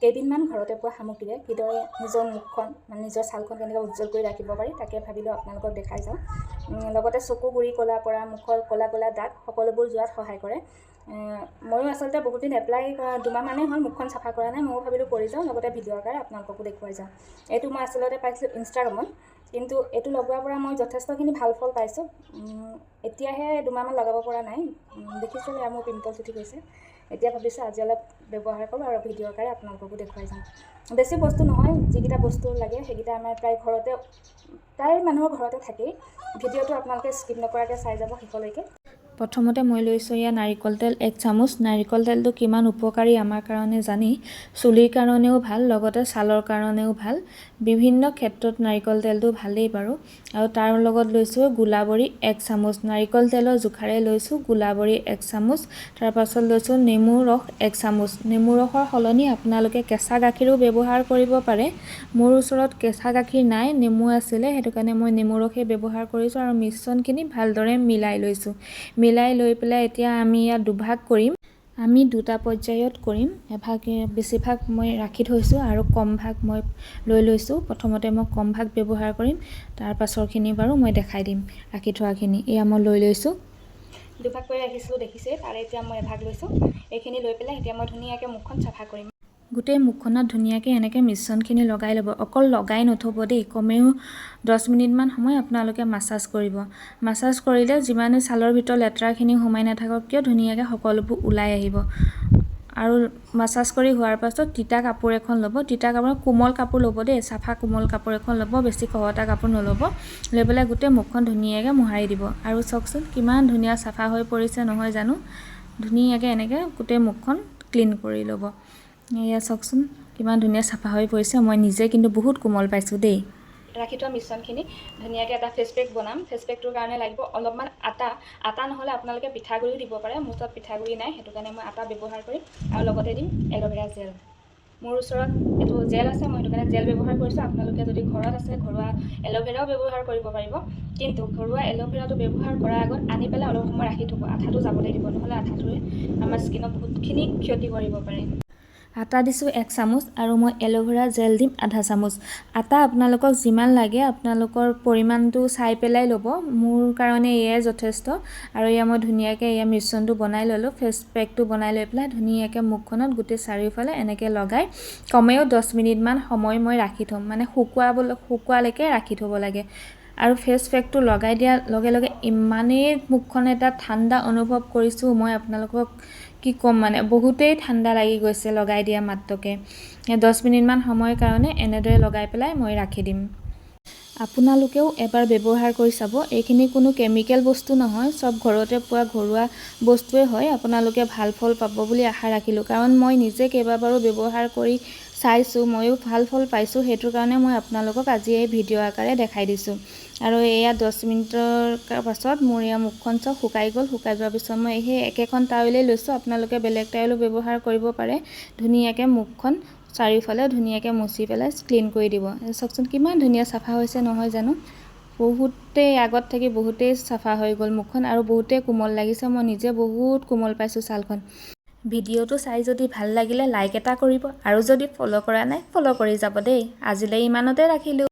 কেইদিনমান ঘৰতে পোৱা সামগ্ৰীৰে কিদৰে নিজৰ মুখখন মানে নিজৰ ছালখন কেনেকৈ উজ্জ্বল কৰি ৰাখিব পাৰি তাকে ভাবিলোঁ আপোনালোকক দেখাই যাওঁ। লগতে চকু গুৰি ক'লা পৰা, মুখৰ ক'লা ক'লা দাগ সকলোবোৰ যোৱাত সহায় কৰে। ময়ো আচলতে বহুত দিন এপ্লাই কৰা 2 মাহমানেই হ'ল মুখখন চাফা কৰা নাই। ময়ো ভাবিলোঁ কৰি যাওঁ, লগতে ভিডিঅ' আকাৰে আপোনালোককো দেখুৱাই যাওঁ। এইটো মই আচলতে পাইছিলোঁ ইনষ্টাগ্ৰামত, কিন্তু এইটো লগোৱাৰ পৰা মই যথেষ্টখিনি ভাল ফল পাইছোঁ। এতিয়াহে 2 মাহমান লগাব পৰা নাই। দেখিছিলোঁ মোৰ পিম্পলছ উঠি গৈছে। এতিয়া ভাবিছোঁ আজি অলপ ব্যৱহাৰ কৰোঁ আৰু ভিডিঅ' আকাৰে আপোনালোককো দেখুৱাই যাওঁ। বেছি বস্তু নহয়, যিকেইটা বস্তু লাগে সেইকেইটা আমাৰ প্ৰায় মানুহৰ ঘৰতে থাকেই। ভিডিঅ'টো আপোনালোকে স্কিপ নকৰাকৈ চাই যাব শেষলৈকে। প্ৰথমতে মই লৈছোঁ এয়া নাৰিকল তেল 1 চামুচ। নাৰিকল তেলটো কিমান উপকাৰী আমাৰ কাৰণে জানি, চুলিৰ কাৰণেও ভাল, লগতে ছালৰ কাৰণেও ভাল। বিভিন্ন ক্ষেত্ৰত নাৰিকল তেলটো ভালেই বাৰু। আৰু তাৰ লগত লৈছোঁ গোলাবৰী 1 চামুচ। নাৰিকল তেলৰ জোখাৰে লৈছোঁ গোলাবৰী 1 চামুচ। তাৰপাছত লৈছোঁ নেমু ৰস 1 চামুচ। নেমু ৰসৰ সলনি আপোনালোকে কেঁচা গাখীৰো ব্যৱহাৰ কৰিব পাৰে। মোৰ ওচৰত কেঁচা গাখীৰ নাই, নেমু আছিলে, সেইটো কাৰণে মই নেমু ৰসেই ব্যৱহাৰ কৰিছোঁ আৰু মিশ্ৰণখিনি ভালদৰে মিলাই লৈছোঁ। মিলাই লৈ পেলাই এতিয়া আমি ইয়াত দুভাগ কৰিম। আমি 2টা পৰ্যায়ত কৰিম। বেছিভাগ মই ৰাখি থৈছোঁ আৰু কম ভাগ মই লৈ লৈছোঁ। প্ৰথমতে মই কম ভাগ ব্যৱহাৰ কৰিম, তাৰ পাছৰখিনি বাৰু মই দেখাই দিম। ৰাখি থোৱাখিনি এয়া মই লৈ লৈছোঁ। 2 ভাগ কৰি ৰাখিছিলোঁ দেখিছে, তাৰে এতিয়া মই এভাগ লৈছোঁ। এইখিনি লৈ পেলাই এতিয়া মই ধুনীয়াকৈ মুখখন চাফা কৰিম। গোটেই মুখখনত ধুনীয়াকৈ এনেকৈ মিশ্ৰণখিনি লগাই ল'ব। অকল লগাই নথ'ব দেই, কমেও 10 মিনিটমান সময় আপোনালোকে মাছাজ কৰিব। মাছাজ কৰিলে যিমানেই ছালৰ ভিতৰত লেতেৰাখিনি সোমাই নাথাকক কিয় ধুনীয়াকৈ সকলোবোৰ ওলাই আহিব। আৰু মাছাজ কৰি হোৱাৰ পাছত তিতা কাপোৰ এখন ল'ব। তিতা কাপোৰ, কোমল কাপোৰ ল'ব দেই, চাফা কোমল কাপোৰ এখন ল'ব, বেছি খহটা কাপোৰ নল'ব। লৈ পেলাই গোটেই মুখখন ধুনীয়াকৈ মোহাৰি দিব। আৰু চাওকচোন কিমান ধুনীয়া চাফা হৈ পৰিছে নহয় জানো। ধুনীয়াকৈ এনেকৈ গোটেই মুখখন ক্লিন কৰি ল'ব। এয়া চাওকচোন কিমান ধুনীয়া চাফা হৈ পৰিছে। মই নিজে কিন্তু বহুত কোমল পাইছোঁ দেই। ৰাখি থোৱা মিশ্ৰণখিনি ধুনীয়াকৈ এটা ফেচ পেক বনাম। ফেচ পেকটোৰ কাৰণে লাগিব অলপমান আটা নহ'লে আপোনালোকে পিঠাগুড়িও দিব পাৰে। মোৰ ওচৰত পিঠাগুড়ি নাই, সেইটো কাৰণে মই আটা ব্যৱহাৰ কৰিম। আৰু লগতে দিম এল'ভেৰা জেল। মোৰ ওচৰত এইটো জেল আছে, মই সেইটো কাৰণে জেল ব্যৱহাৰ কৰিছোঁ। আপোনালোকে যদি ঘৰত আছে ঘৰুৱা এল'ভেৰাও ব্যৱহাৰ কৰিব পাৰিব। কিন্তু ঘৰুৱা এল'ভেৰাটো ব্যৱহাৰ কৰাৰ আগত আনি পেলাই অলপ সময় ৰাখি থ'ব, আঠাটো যাবলৈ দিব, নহ'লে আঠাটোৱে আমাৰ স্কিনত বহুতখিনি ক্ষতি কৰিব পাৰে। আটা দিছোঁ 1 চামুচ আৰু মই এল'ভেৰা জেল দিম আধা চামুচ। আটা আপোনালোকক যিমান লাগে আপোনালোকৰ পৰিমাণটো চাই পেলাই ল'ব। মোৰ কাৰণে এয়াই যথেষ্ট। আৰু এয়া মই ধুনীয়াকৈ এয়া মিশ্ৰণটো বনাই ল'লোঁ। ফেচ পেকটো বনাই লৈ পেলাই ধুনীয়াকৈ মুখখনত গোটেই চাৰিওফালে এনেকৈ লগাই কমেও 10 মিনিটমান সময় মই ৰাখি থ'ম। মানে শুকোৱালৈকে ৰাখি থ'ব লাগে। আৰু ফেচ পেকটো লগাই দিয়াৰ লগে লগে ইমানেই মুখখন এটা ঠাণ্ডা অনুভৱ কৰিছোঁ মই আপোনালোকক কি ক'ম, মানে বহুতেই ঠাণ্ডা লাগি গৈছে লগাই দিয়া মাত্ৰকে। 10 মিনিটমান সময়ৰ কাৰণে এনেদৰে লগাই পেলাই মই ৰাখি দিম। আপোনালোকেও এবাৰ ব্যৱহাৰ কৰি চাব। এইখিনি কোনো কেমিকেল বস্তু নহয়, চব ঘৰতে পোৱা ঘৰুৱা বস্তুৱে হয়। আপোনালোকে ভাল ফল পাব বুলি আশা ৰাখিলোঁ, কাৰণ মই নিজে কেইবাবাৰো ব্যৱহাৰ কৰি চাইছোঁ, ময়ো ভাল ফল পাইছোঁ। সেইটো কাৰণে মই আপোনালোকক আজি এই ভিডিঅ' আকাৰে দেখাই দিছোঁ। আৰু এয়া 10 মিনিটৰ পাছত মোৰ এয়া মুখখন চব শুকাই গ'ল। শুকাই যোৱাৰ পিছত মই সেই একেখন টাৱেলেই লৈছোঁ, আপোনালোকে বেলেগ টাৱেলো ব্যৱহাৰ কৰিব পাৰে। ধুনীয়াকৈ মুখখন চাৰিওফালে ধুনীয়াকৈ মুচি পেলাই ক্লিন কৰি দিব। চাওকচোন কিমান ধুনীয়া চাফা হৈছে নহয় জানো। বহুতেই আগত থাকি বহুতেই চাফা হৈ গ'ল মুখখন আৰু বহুতেই কোমল লাগিছে। মই নিজে বহুত কোমল পাইছোঁ ছালখন। ভিডিঅ'টো চাই যদি ভাল লাগিলে লাইক এটা কৰিব, আৰু যদি ফ'ল' কৰা নাই ফ'ল' কৰি যাব দেই। আজিলৈ ইমানতে ৰাখিলোঁ।